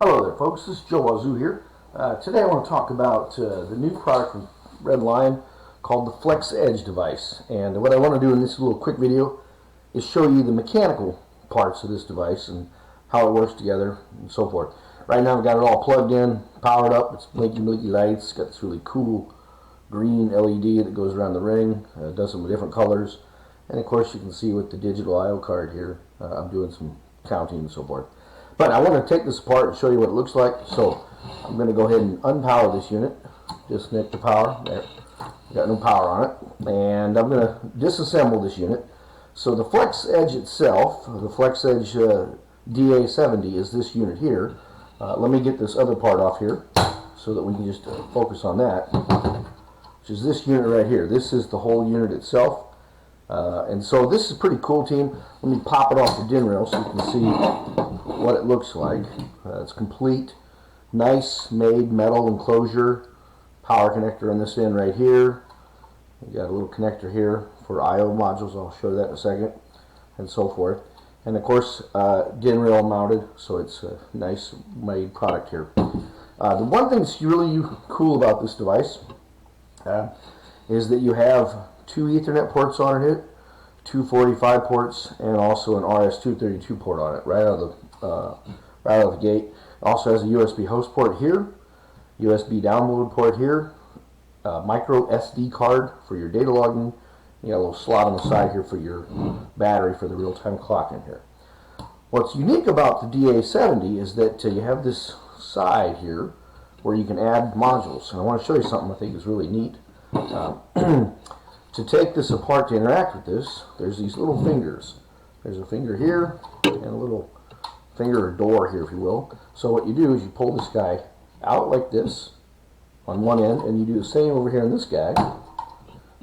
Hello there folks, this is Joe Wazoo here. Today I want to talk about the new product from RedLion called the FlexEdge device. And what I want to do in this little quick video is show you the mechanical parts of this device and how it works together and so forth. Right now I've got it all plugged in, powered up, it's blinky lights, it's got this really cool green LED that goes around the ring, does some different colors, and of course you can see with the digital I/O card here, I'm doing some counting and so forth. But I want to take this apart and show you what it looks like. So I'm going to go ahead and unpower this unit. Disconnect the power. There. Got no power on it. And I'm going to disassemble this unit. So the FlexEdge itself, the FlexEdge DA70 is this unit here. Let me get this other part off here so that we can just focus on that, which is this unit right here. This is the whole unit itself. And so this is pretty cool, team. Let me pop it off the DIN rail so you can see what it looks like. It's complete, nice made metal enclosure, power connector on this end right here. You got a little connector here for I/O modules. I'll show that in a second, and so forth. And of course, DIN rail mounted, so it's a nice made product here. The one thing that's really cool about this device is that you have 2 Ethernet ports on it, 2 45 ports, and also an RS-232 port on it right out of the gate. It also has a USB host port here, USB download port here, micro SD card for your data logging. You got a little slot on the side here for your battery for the real-time clock in here. What's unique about the DA70 is that you have this side here where you can add modules, and I want to show you something I think is really neat. To take this apart to interact with this, there's these little fingers. There's a finger here and a little finger or door here, if you will. So what you do is you pull this guy out like this on one end, and you do the same over here on this guy.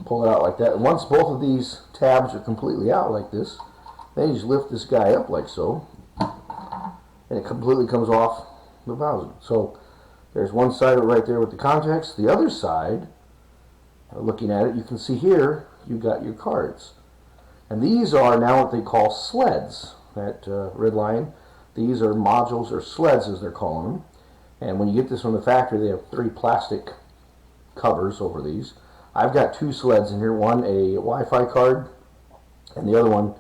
Pull it out like that. And once both of these tabs are completely out like this, then you just lift this guy up like so, and it completely comes off the housing. So there's one side of it right there with the contacts. The other side, looking at it, you can see here you've got your cards, and these are now what they call sleds at RedLion. These are modules, or sleds as they're calling them, and when you get this from the factory they have 3 plastic covers over these. I've got 2 sleds in here, one a Wi-Fi card and the other one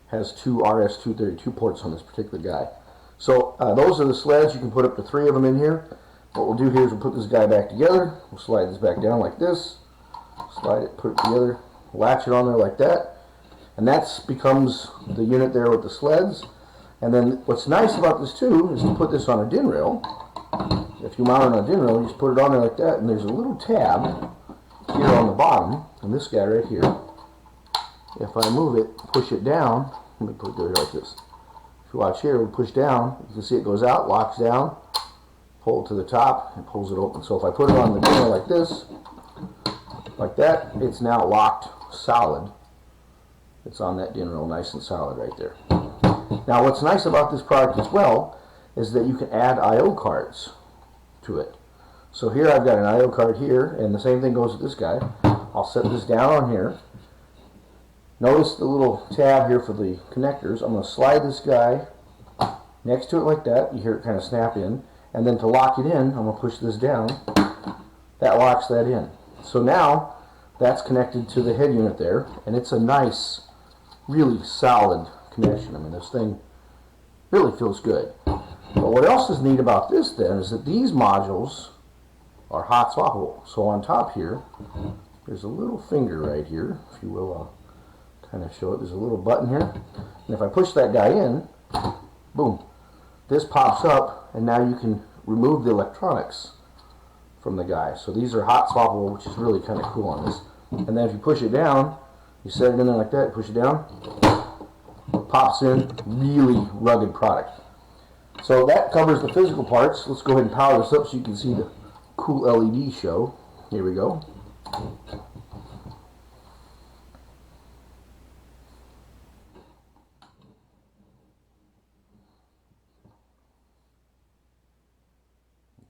has 2 RS-232 ports on this particular guy. So those are the sleds. You can put up to 3 of them in here. What we'll do here is we'll put this guy back together. We'll slide this back down like this, slide it, put it together, latch it on there like that, and that becomes the unit there with the sleds. And then what's nice about this too is to put this on a DIN rail. If you mount it on a DIN rail, you just put it on there like that, and there's a little tab here on the bottom, and this guy right here. If I move it, push it down, let me put it there like this. If you watch here, we push down, you can see it goes out, locks down, pull it to the top, and pulls it open. So if I put it on the DIN rail like this, like that, it's now locked solid. It's on that DIN rail nice and solid right there. Now what's nice about this product as well is that you can add I/O cards to it. So here I've got an I/O card here, and the same thing goes with this guy. I'll set this down on here. Notice the little tab here for the connectors. I'm going to slide this guy next to it like that. You hear it kind of snap in. And then to lock it in, I'm going to push this down. That locks that in. So now that's connected to the head unit there, and it's a nice, really solid connection. I mean, this thing really feels good. But what else is neat about this then is that these modules are hot swappable. So on top here, there's a little finger right here, if you will. I'll kind of show it. There's a little button here, and if I push that guy in, boom, this pops up, and now you can remove the electronics from the guy. So these are hot swappable, which is really kind of cool on this. And then if you push it down, you set it in there like that, push it down, it pops in. Really rugged product. So that covers the physical parts. Let's go ahead and power this up so you can see the cool LED show. Here we go.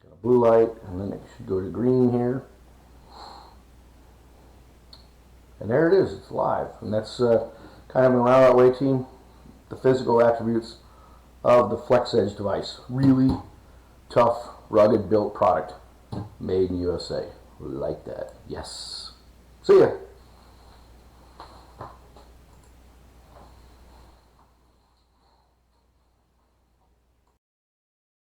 Got a blue light, and then it should go to green here. And there it is, it's live. And that's kind of an roundabout way, team, the physical attributes of the FlexEdge device. Really tough, rugged built product made in USA. Like that. Yes. See ya.